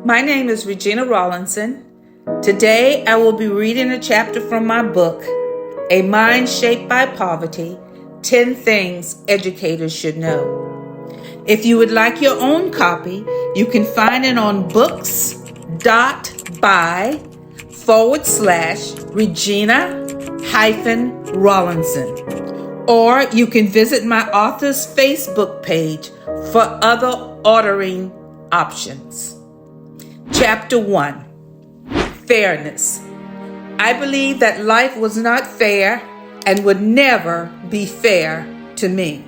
My name is Regenia Rawlinson. Today I will be reading a chapter from my book, A Mind Shaped by Poverty, 10 Things Educators Should Know. If you would like your own copy, you can find it on books.by/Regenia-Rawlinson. Or you can visit my author's Facebook page for other ordering options. Chapter 1, Fairness. I believe that life was not fair and would never be fair to me.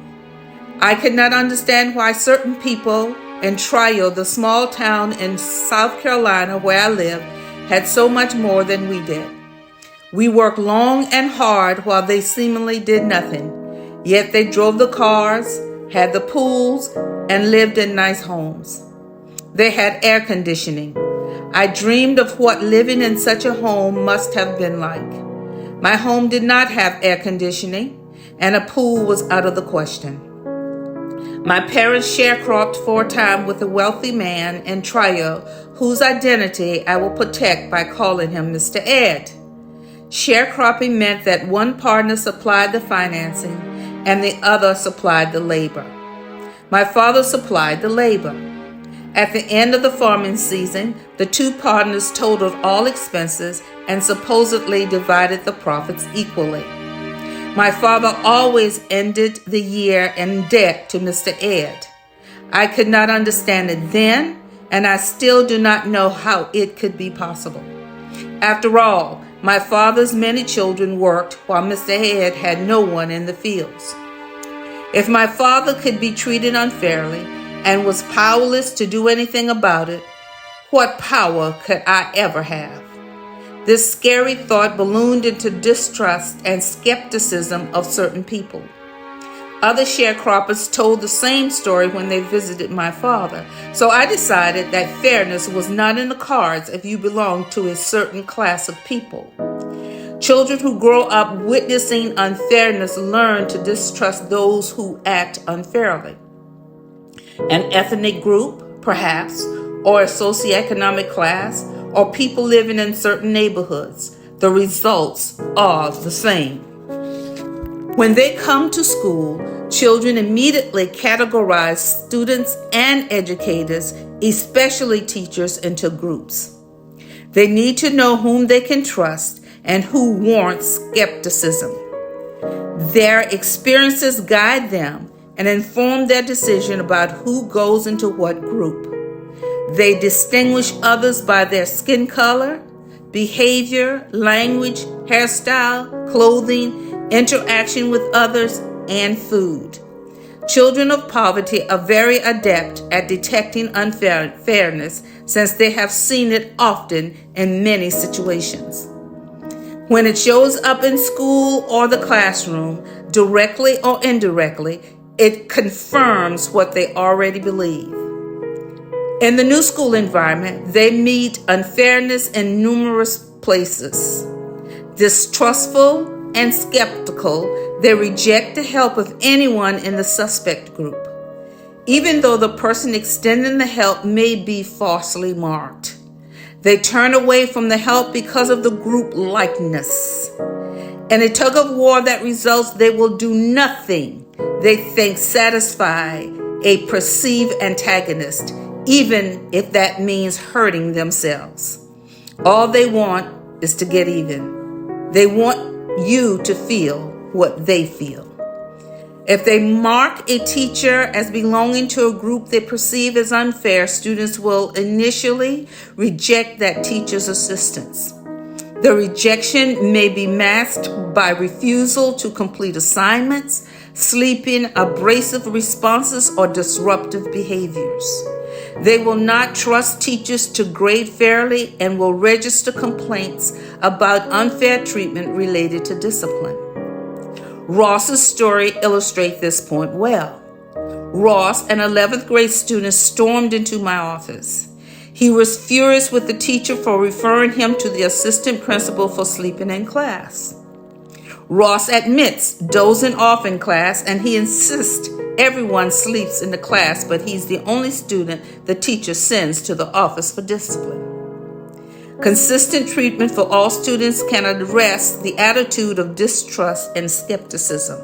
I could not understand why certain people in Trio, the small town in South Carolina where I live, had so much more than we did. We worked long and hard while they seemingly did nothing, yet they drove the cars, had the pools, and lived in nice homes. They had air conditioning. I dreamed of what living in such a home must have been like. My home did not have air conditioning, and a pool was out of the question. My parents sharecropped for a time with a wealthy man in Trio, whose identity I will protect by calling him Mr. Ed. Sharecropping meant that one partner supplied the financing and the other supplied the labor. My father supplied the labor. At the end of the farming season, the two partners totaled all expenses and supposedly divided the profits equally. My father always ended the year in debt to Mr. Ed. I could not understand it then, and I still do not know how it could be possible. After all, my father's many children worked while Mr. Ed had no one in the fields. If my father could be treated unfairly and was powerless to do anything about it, what power could I ever have? This scary thought ballooned into distrust and skepticism of certain people. Other sharecroppers told the same story when they visited my father, so I decided that fairness was not in the cards if you belonged to a certain class of people. Children who grow up witnessing unfairness learn to distrust those who act unfairly. An ethnic group, perhaps, or a socioeconomic class, or people living in certain neighborhoods. The results are the same. When they come to school, children immediately categorize students and educators, especially teachers, into groups. They need to know whom they can trust and who warrants skepticism. Their experiences guide them and inform their decision about who goes into what group. They distinguish others by their skin color, behavior, language, hairstyle, clothing, interaction with others, and food. Children of poverty are very adept at detecting unfairness since they have seen it often in many situations. When it shows up in school or the classroom, directly or indirectly, it confirms what they already believe. In the new school environment, they meet unfairness in numerous places. Distrustful and skeptical, they reject the help of anyone in the suspect group, even though the person extending the help may be falsely marked. They turn away from the help because of the group likeness. In a tug of war that results, they will do nothing they think satisfy a perceived antagonist, even if that means hurting themselves. All they want is to get even. They want you to feel what they feel. If they mark a teacher as belonging to a group they perceive as unfair, students will initially reject that teacher's assistance. The rejection may be masked by refusal to complete assignments, sleeping, abrasive responses, or disruptive behaviors. They will not trust teachers to grade fairly and will register complaints about unfair treatment related to discipline. Ross's story illustrates this point well. Ross, an 11th grade student, stormed into my office. He was furious with the teacher for referring him to the assistant principal for sleeping in class. Ross admits dozing off in class, and he insists Everyone sleeps in the class, but he's the only student the teacher sends to the office for discipline. Consistent treatment for all students can address the attitude of distrust and skepticism.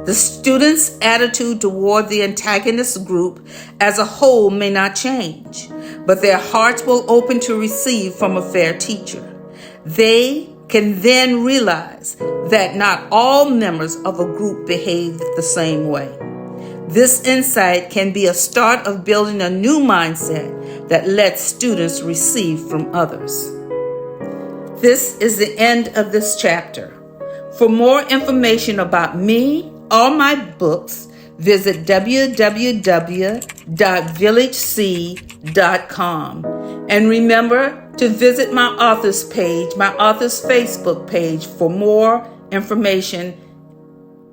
The student's attitude toward the antagonist group as a whole may not change, but their hearts will open to receive from a fair teacher. They can then realize that not all members of a group behave the same way. This insight can be a start of building a new mindset that lets students receive from others. This is the end of this chapter. For more information about me or my books, visit www.villagec.com. And remember to visit my author's page, my author's Facebook page, for more information.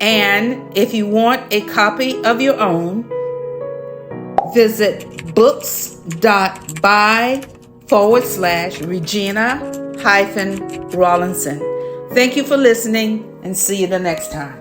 And if you want a copy of your own, visit books.by/Regenia-Rawlinson. Thank you for listening, and see you the next time.